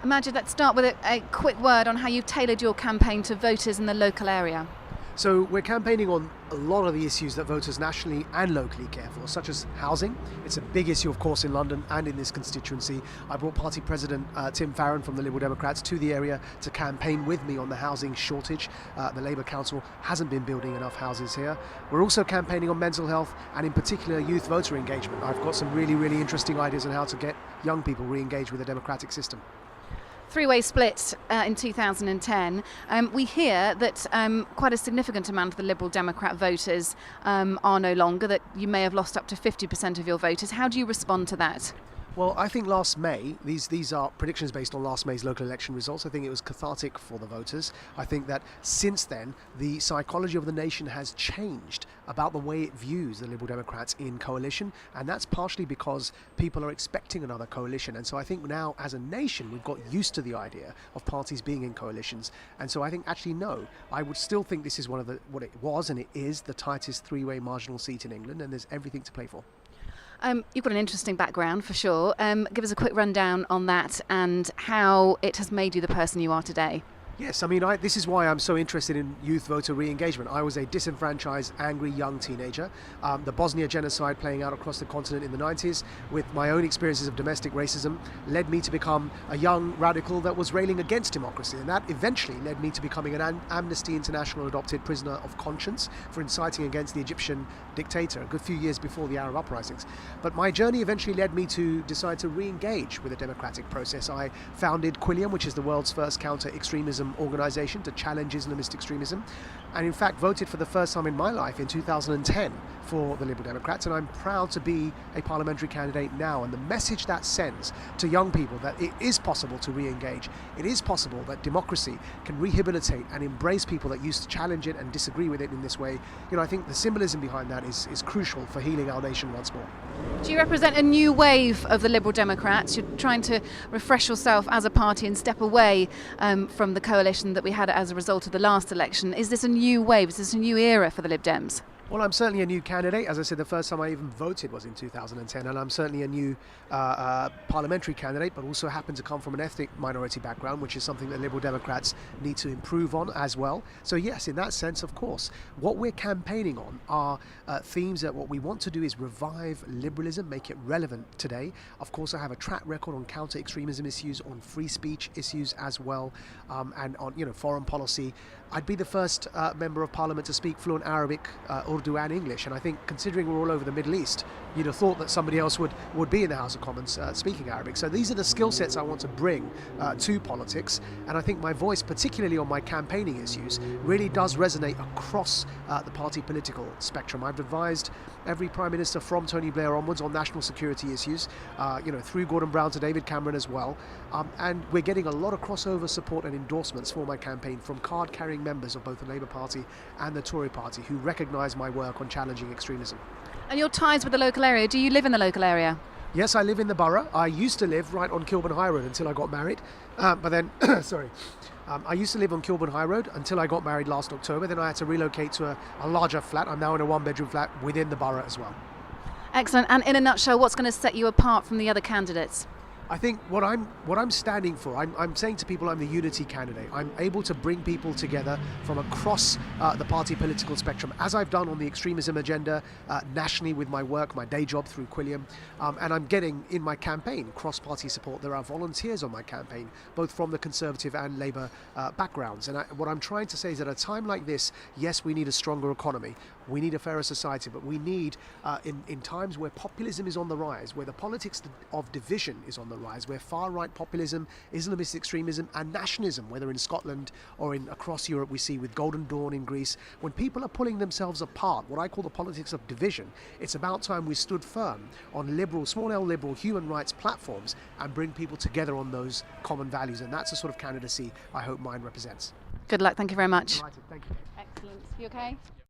Majid, let's start with a quick word on how you've tailored your campaign to voters in the local area. So we're campaigning on a lot of the issues that voters nationally and locally care for, such as housing. It's a big issue, of course, in London and in this constituency. I brought party president Tim Farron from the Liberal Democrats to the area to campaign with me on the housing shortage. The Labour Council hasn't been building enough houses here. We're also campaigning on mental health and in particular youth voter engagement. I've got some really interesting ideas on how to get young people re-engaged with the democratic system. Three-way split in 2010. We hear that quite a significant amount of the Liberal Democrat voters are no longer, that you may have lost up to 50% of your voters. How do you respond to that? Well, I think last May, these are predictions based on last May's local election results. I think it was cathartic for the voters. I think that since then, the psychology of the nation has changed about the way it views the Liberal Democrats in coalition, and that's partially because people are expecting another coalition. And so I think now, as a nation, we've got used to the idea of parties being in coalitions. And so I think actually no, I would still think this is what it was and it is the tightest three-way marginal seat in England, and there's everything to play for. You've got an interesting background for sure. Give us a quick rundown on that and how it has made you the person you are today. Yes, I mean, this is why I'm so interested in youth voter re-engagement. I was a disenfranchised, angry young teenager. The Bosnia genocide playing out across the continent in the 90s, with my own experiences of domestic racism, led me to become a young radical that was railing against democracy. And that eventually led me to becoming an Amnesty International adopted prisoner of conscience for inciting against the Egyptian dictator a good few years before the Arab uprisings. But my journey eventually led me to decide to re-engage with the democratic process. I founded Quilliam, which is the world's first counter-extremism organisation to challenge Islamist extremism, and in fact voted for the first time in my life in 2010 for the Liberal Democrats, and I'm proud to be a parliamentary candidate now. And the message that sends to young people that it is possible to re-engage, it is possible that democracy can rehabilitate and embrace people that used to challenge it and disagree with it in this way, I think the symbolism behind that is crucial for healing our nation once more. Do you represent a new wave of the Liberal Democrats? You're trying to refresh yourself as a party and step away from the coalition that we had as a result of the last election. Is this a new wave? Is this a new era for the Lib Dems? Well, I'm certainly a new candidate. As I said, the first time I even voted was in 2010, and I'm certainly a new parliamentary candidate, but also happen to come from an ethnic minority background, which is something that Liberal Democrats need to improve on as well. So yes, in that sense, of course, what we're campaigning on are themes that what we want to do is revive liberalism, make it relevant today. Of course, I have a track record on counter-extremism issues, on free speech issues as well, and on foreign policy. I'd be the first member of parliament to speak fluent Arabic, Urdu and English, and I think considering we're all over the Middle East, you'd have thought that somebody else would be in the House of Commons speaking Arabic. So these are the skill sets I want to bring to politics, and I think my voice, particularly on my campaigning issues, really does resonate across the party political spectrum. I've advised every Prime Minister from Tony Blair onwards on national security issues, through Gordon Brown to David Cameron as well, and we're getting a lot of crossover support and endorsements for my campaign from card-carrying members of both the Labour Party and the Tory Party who recognise my work on challenging extremism. And your ties with the local area, do you live in the local area? Yes, I live in the borough. I used to live right on Kilburn High Road until I got married, but then, I used to live on Kilburn High Road until I got married last October. Then I had to relocate to a larger flat. I'm now in a one-bedroom flat within the borough as well. Excellent. And in a nutshell, what's going to set you apart from the other candidates? I think what I'm standing for, I'm saying to people I'm the unity candidate. I'm able to bring people together from across the party political spectrum, as I've done on the extremism agenda nationally with my work, my day job through Quilliam, and I'm getting in my campaign cross-party support. There are volunteers on my campaign, both from the Conservative and Labour backgrounds. And what I'm trying to say is at a time like this, yes, we need a stronger economy, we need a fairer society, but we need, in times where populism is on the rise, where the politics of division is on the rise, where far-right populism, Islamist extremism and nationalism, whether in Scotland or across Europe we see with Golden Dawn in Greece, when people are pulling themselves apart, what I call the politics of division, it's about time we stood firm on liberal, small L liberal human rights platforms and bring people together on those common values. And that's the sort of candidacy I hope mine represents. Good luck. Thank you very much. Delighted. Thank you. Excellent. You okay?